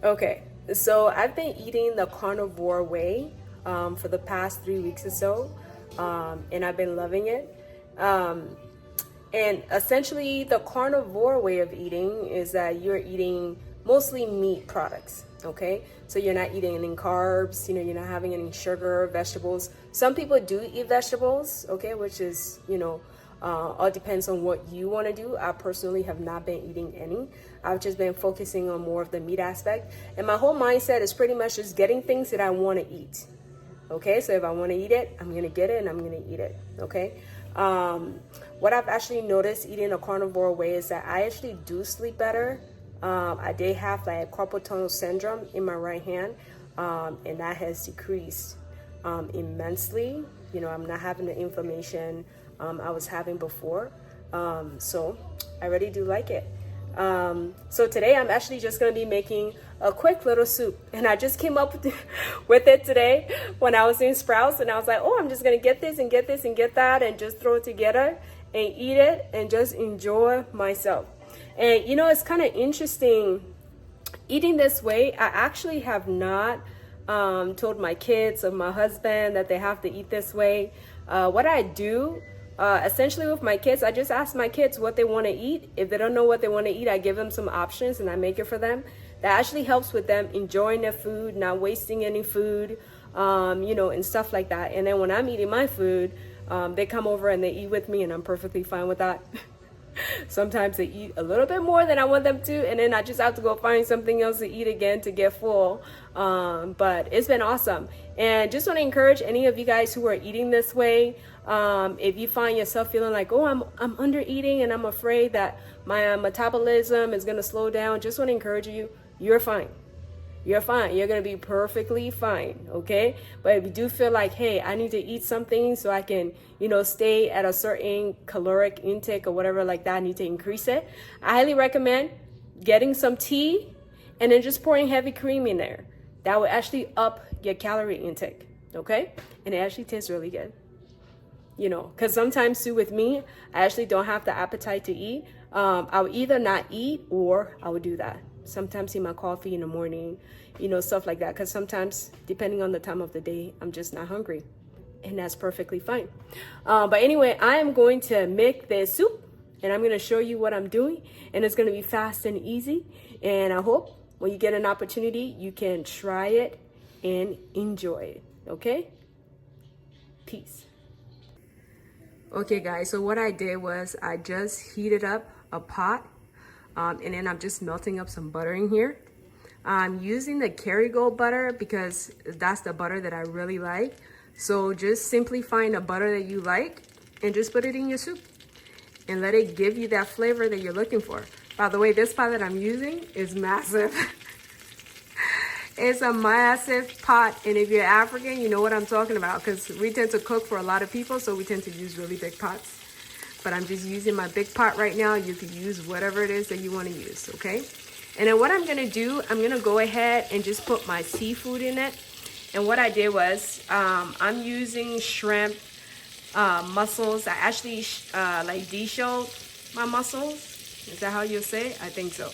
Okay, so I've been eating the carnivore way for the past 3 weeks or so, and I've been loving it. Um, and essentially, the carnivore way of eating is that you're eating mostly meat products. Okay, so you're not eating any carbs. You're not having any sugar, vegetables. Some people do eat vegetables. Okay, which is all depends on what you want to do. I personally have not been eating any. I've just been focusing on more of the meat aspect. And my whole mindset is pretty much just getting things that I want to eat. Okay, so if I want to eat it, I'm going to get it and I'm going to eat it. Okay. What I've actually noticed eating a carnivore way is that I actually do sleep better. I did have like carpal tunnel syndrome in my right hand, and that has decreased immensely. I'm not having the inflammation I was having before. So I really do like it. So today I'm actually just going to be making a quick little soup, and I just came up with it today when I was doing sprouts, and I was like, oh, I'm just going to get this and get this and get that and just throw it together and eat it and just enjoy myself. And it's kind of interesting eating this way. I actually have not told my kids or my husband that they have to eat this way. What I do essentially with my kids, I just ask my kids what they want to eat. If they don't know what they want to eat, I give them some options and I make it for them. That actually helps with them enjoying their food, not wasting any food, and stuff like that. And then when I'm eating my food, they come over and they eat with me, and I'm perfectly fine with that. Sometimes they eat a little bit more than I want them to, and then I just have to go find something else to eat again to get full. But it's been awesome. And just want to encourage any of you guys who are eating this way, if you find yourself feeling like, oh, I'm under eating and I'm afraid that my metabolism is going to slow down, just want to encourage you, you're fine. You're fine. You're going to be perfectly fine. Okay. But if you do feel like, hey, I need to eat something so I can, stay at a certain caloric intake or whatever like that, I need to increase it. I highly recommend getting some tea and then just pouring heavy cream in there. That will actually up your calorie intake. Okay. And it actually tastes really good. Because sometimes too with me, I actually don't have the appetite to eat. I'll either not eat or I will do that. Sometimes see my coffee in the morning, stuff like that. Because sometimes, depending on the time of the day, I'm just not hungry. And that's perfectly fine. But anyway, I am going to make this soup. And I'm going to show you what I'm doing. And it's going to be fast and easy. And I hope when you get an opportunity, you can try it and enjoy it. Okay? Peace. Okay, guys. So what I did was I just heated up a pot. And then I'm just melting up some butter in here. I'm using the Kerrygold butter because that's the butter that I really like. So just simply find a butter that you like and just put it in your soup and let it give you that flavor that you're looking for. By the way, this pot that I'm using is massive. It's a massive pot, and if you're African, you know what I'm talking about, because we tend to cook for a lot of people, so we tend to use really big pots. But I'm just using my big pot right now. You can use whatever it is that you want to use, okay? And then what I'm going to do, I'm going to go ahead and just put my seafood in it. And what I did was I'm using shrimp mussels. I actually like de-shelled my mussels. Is that how you say it? I think so.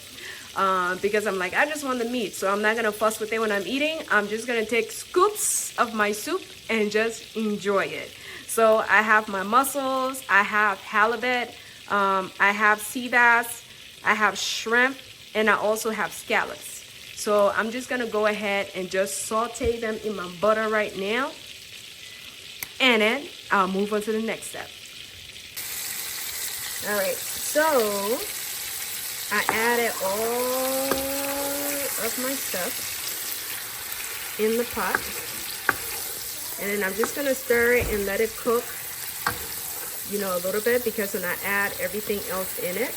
Because I'm like, I just want the meat. So I'm not going to fuss with it when I'm eating. I'm just going to take scoops of my soup and just enjoy it. So I have my mussels, I have halibut, I have sea bass, I have shrimp, and I also have scallops. So I'm just gonna go ahead and just saute them in my butter right now. And then I'll move on to the next step. All right, so I added all of my stuff in the pot. And then I'm just going to stir it and let it cook, a little bit, because when I add everything else in it,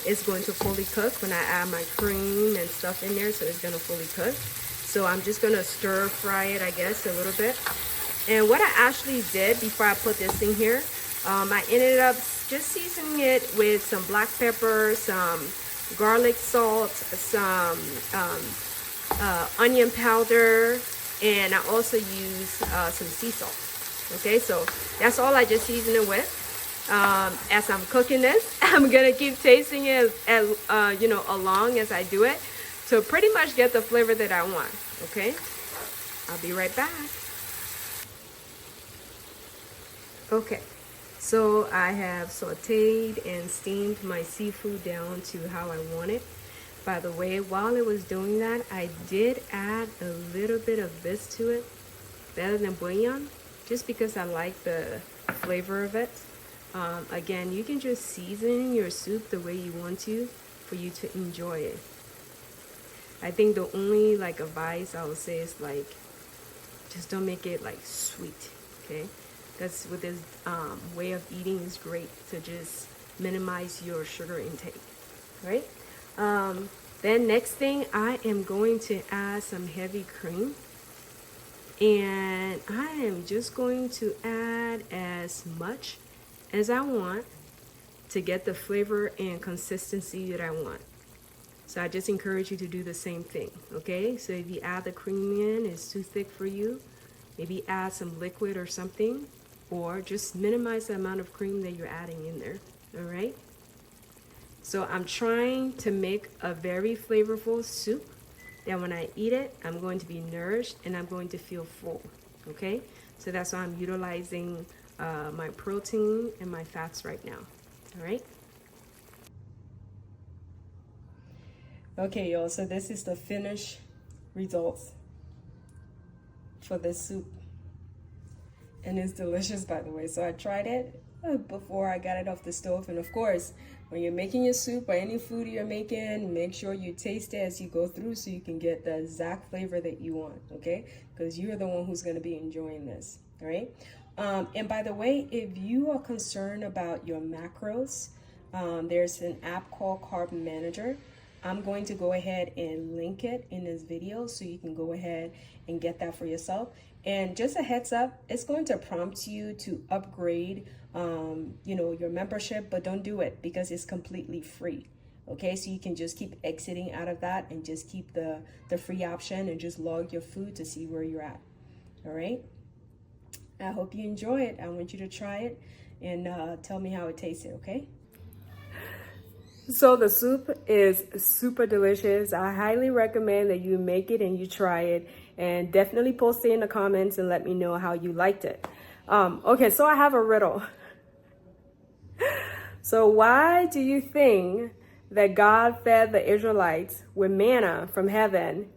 it's going to fully cook when I add my cream and stuff in there, so it's going to fully cook. So I'm just going to stir fry it, I guess, a little bit. And what I actually did before I put this in here, I ended up just seasoning it with some black pepper, some garlic salt, some onion powder, and I also use some sea salt. Okay, so that's all I just season it with. As I'm cooking this, I'm gonna keep tasting it, along as I do it. to pretty much get the flavor that I want, okay? I'll be right back. Okay, so I have sauteed and steamed my seafood down to how I want it. By the way, while I was doing that, I did add a little bit of this to it, better than bouillon, just because I like the flavor of it. Again, you can just season your soup the way you want to for you to enjoy it. I think the only like advice I would say is like, just don't make it like sweet, okay? Because with this way of eating, is great to just minimize your sugar intake, right? Then next thing, I am going to add some heavy cream. And I am just going to add as much as I want to get the flavor and consistency that I want. So I just encourage you to do the same thing, okay? So if you add the cream in, it's too thick for you, maybe add some liquid or something, or just minimize the amount of cream that you're adding in there, all right? So I'm trying to make a very flavorful soup that when I eat it, I'm going to be nourished and I'm going to feel full, okay? So that's why I'm utilizing my protein and my fats right now, all right? Okay, y'all, so this is the finished results for this soup. And it's delicious, by the way. So I tried it before I got it off the stove. And of course, when you're making your soup or any food you're making, make sure you taste it as you go through so you can get the exact flavor that you want, okay? Because you're the one who's going to be enjoying this, all right? And by the way, if you are concerned about your macros, there's an app called Carb Manager. I'm going to go ahead and link it in this video so you can go ahead and get that for yourself. And just a heads up, it's going to prompt you to upgrade your membership, but don't do it because it's completely free. Okay, so you can just keep exiting out of that and just keep the free option and just log your food to see where you're at. All right, I hope you enjoy it. I want you to try it and tell me how it tasted, okay? So the soup is super delicious. I highly recommend that you make it and you try it, and definitely post it in the comments and let me know how you liked it. Okay, so I have a riddle. So why do you think that God fed the Israelites with manna from heaven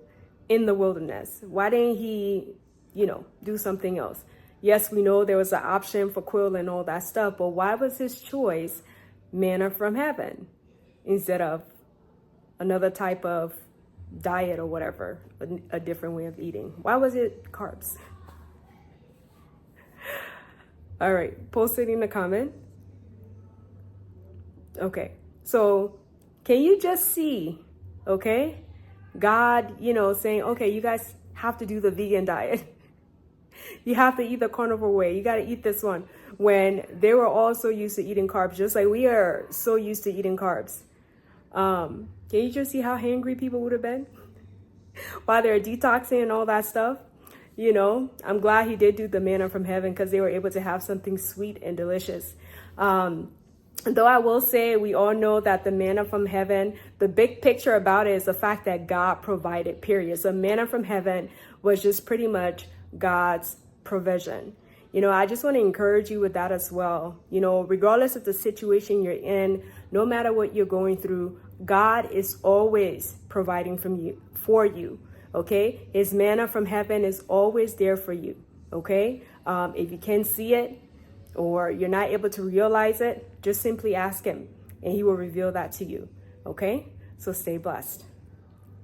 in the wilderness? Why didn't he, do something else? Yes, we know there was an option for quail and all that stuff, but why was his choice manna from heaven instead of another type of diet or whatever, a different way of eating? Why was it carbs? All right, post it in the comment. Okay, so can you just see, okay, God, saying, okay, you guys have to do the vegan diet. You have to eat the carnivore way. You got to eat this one. When they were also used to eating carbs, just like we are so used to eating carbs. Can you just see how hangry people would have been while they're detoxing and all that stuff? I'm glad he did do the manna from heaven because they were able to have something sweet and delicious. Though I will say, we all know that the manna from heaven, the big picture about it is the fact that God provided, period. So manna from heaven was just pretty much God's provision. I just want to encourage you with that as well. Regardless of the situation you're in, no matter what you're going through, God is always providing for you. Okay? His manna from heaven is always there for you. Okay? If you can't see it or you're not able to realize it, just simply ask him and he will reveal that to you. Okay? So stay blessed.